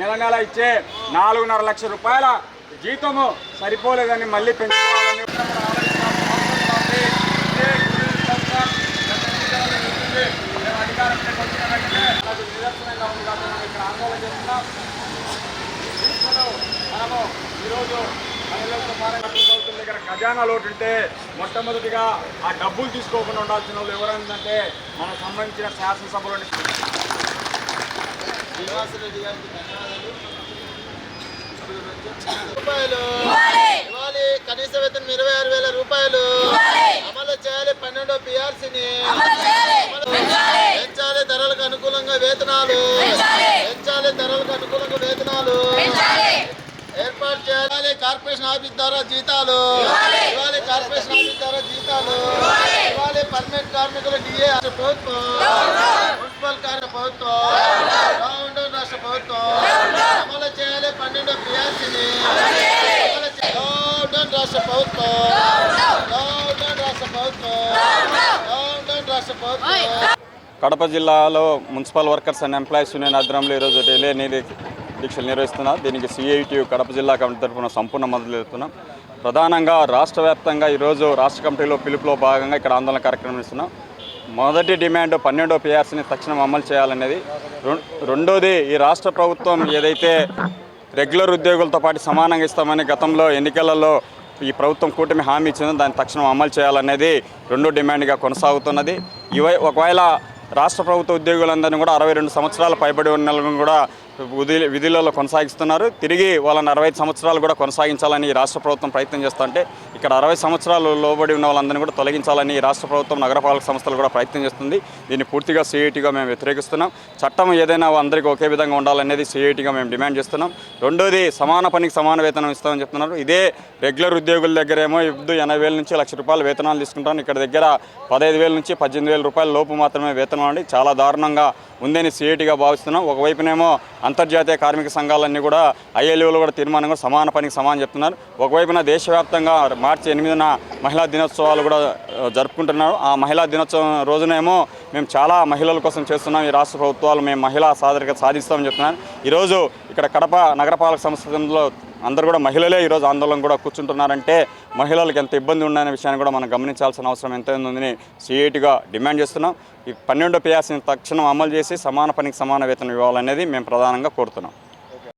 నెల నెల ఇచ్చే 4.5 లక్షల రూపాయల జీతము సరిపోలేదని మళ్ళీ పెంచుకోవాలని నిదర్శనంగా ఉంది కాబట్టి మనం ఇక్కడ ఆందోళన చేస్తున్నాం. మనము ఈరోజు మహిళలతో ప్రభుత్వం దగ్గర ఖజానా లోటు ఉంటే మొట్టమొదటిగా ఆ డబ్బులు తీసుకోకుండా ఉండాల్సిన వాళ్ళు ఎవరంటే మనకు సంబంధించిన శాసనసభలోని శ్రీనివాసరెడ్డి గారికి ధన్యవాదాలు. రూపాయలు కనీస వేతనం 26,000 రూపాయలు అమలు చేయాలి. 12వ PRCని పెంచాలి. ధరలకు అనుకూలంగా వేతనాలు పెంచాలి. ధరలకు అనుకూలంగా వేతనాలు ఏర్పాటు చేయాలి. కార్పొరేషన్ ఆఫీస్ ద్వారా జీతాలు ఇవ్వాలి. కార్పొరేషన్ ఆఫీస్ ద్వారా జీతాలు ఇవ్వాలి. పర్మనెంట్ కార్మికులు DA ప్రభుత్వం, మున్సిపల్ కార్మిక ప్రభుత్వం, రాష్ట్ర ప్రభుత్వం అమలు చేయాలి. 12వ PRCని రాష్ట్ర ప్రభుత్వం, రాష్ట్ర ప్రభుత్వం, రాష్ట్ర ప్రభుత్వం. కడప జిల్లాలో municipal workers and employees union ఆధ్వర్యంలో ఈరోజు రిలే దీక్షలు నిర్వహిస్తున్నారు. దీనికి CITU కడప జిల్లా కమిటీ తరఫున సంపూర్ణ మద్దతు ఇస్తున్నాం. ప్రధానంగా రాష్ట్ర వ్యాప్తంగా ఈరోజు రాష్ట్ర కమిటీలో పిలుపులో భాగంగా ఇక్కడ ఆందోళన కార్యక్రమం ఇస్తున్నాం. మొదటి డిమాండ్ 12వ PRCని తక్షణం అమలు చేయాలనేది. రెండోది ఈ రాష్ట్ర ప్రభుత్వం ఏదైతే రెగ్యులర్ ఉద్యోగులతో పాటు సమానంగా ఇస్తామని గతంలో ఎన్నికలలో ఈ ప్రభుత్వం కూటమి హామీ ఇచ్చిందో దాన్ని తక్షణం అమలు చేయాలనేది రెండో డిమాండ్గా కొనసాగుతున్నది. ఒకవేళ రాష్ట్ర ప్రభుత్వ ఉద్యోగులందరినీ కూడా 62 సంవత్సరాల పైబడి ఉన్న వాళ్ళని కూడా విధులలో కొనసాగిస్తున్నారు. తిరిగి వాళ్ళని 65 సంవత్సరాలు కూడా కొనసాగించాలని రాష్ట్ర ప్రభుత్వం ప్రయత్నం చేస్తుంటే ఇక్కడ 60 సంవత్సరాలు లోబడి ఉన్న వాళ్ళందరినీ కూడా తొలగించాలని రాష్ట్ర ప్రభుత్వం నగరపాలక సంస్థలు కూడా ప్రయత్నం చేస్తుంది. దీన్ని పూర్తిగా CITగా మేము వ్యతిరేకిస్తున్నాం. చట్టం ఏదైనా అందరికీ ఒకే విధంగా ఉండాలనేది CITగా మేము డిమాండ్ చేస్తున్నాం. రెండోది సమాన పనికి సమాన వేతనం ఇస్తామని చెప్తున్నారు. ఇదే రెగ్యులర్ ఉద్యోగుల దగ్గర ఏమో 80,000 నుంచి 1,00,000 రూపాయల వేతనాలు తీసుకుంటాను. ఇక్కడ దగ్గర 15,000 నుంచి 18,000 రూపాయల లోపు మాత్రమే వేతనం అండి. చాలా దారుణంగా ఉందని CITగా భావిస్తున్నాం. ఒకవైపునేమో అంతర్జాతీయ కార్మిక సంఘాలన్నీ కూడా ILOలో కూడా తీర్మానం కూడా సమాన పనికి సమానం చెప్తున్నారు. ఒకవైపున దేశవ్యాప్తంగా మార్చి 8న మహిళా దినోత్సవాలు కూడా జరుపుకుంటున్నారు. ఆ మహిళా దినోత్సవం రోజునేమో మేము చాలా మహిళల కోసం చేస్తున్నాం. ఈ రాష్ట్ర ప్రభుత్వాలు మేము మహిళా సాధికారత సాధిస్తామని చెప్తున్నారు. ఈరోజు ఇక్కడ కడప నగరపాలక సంస్థలో అందరూ కూడా మహిళలే ఈరోజు ఆందోళన కూడా కూర్చుంటున్నారంటే మహిళలకు ఎంత ఇబ్బంది ఉందనే విషయాన్ని కూడా మనం గమనించాల్సిన అవసరం ఎంత ఉందని CITగా డిమాండ్ చేస్తున్నాం. ఈ 12వ PRCని తక్షణం అమలు చేసి సమాన పనికి సమాన వేతనం ఇవ్వాలనేది మేము ప్రధానంగా కోరుతున్నాం.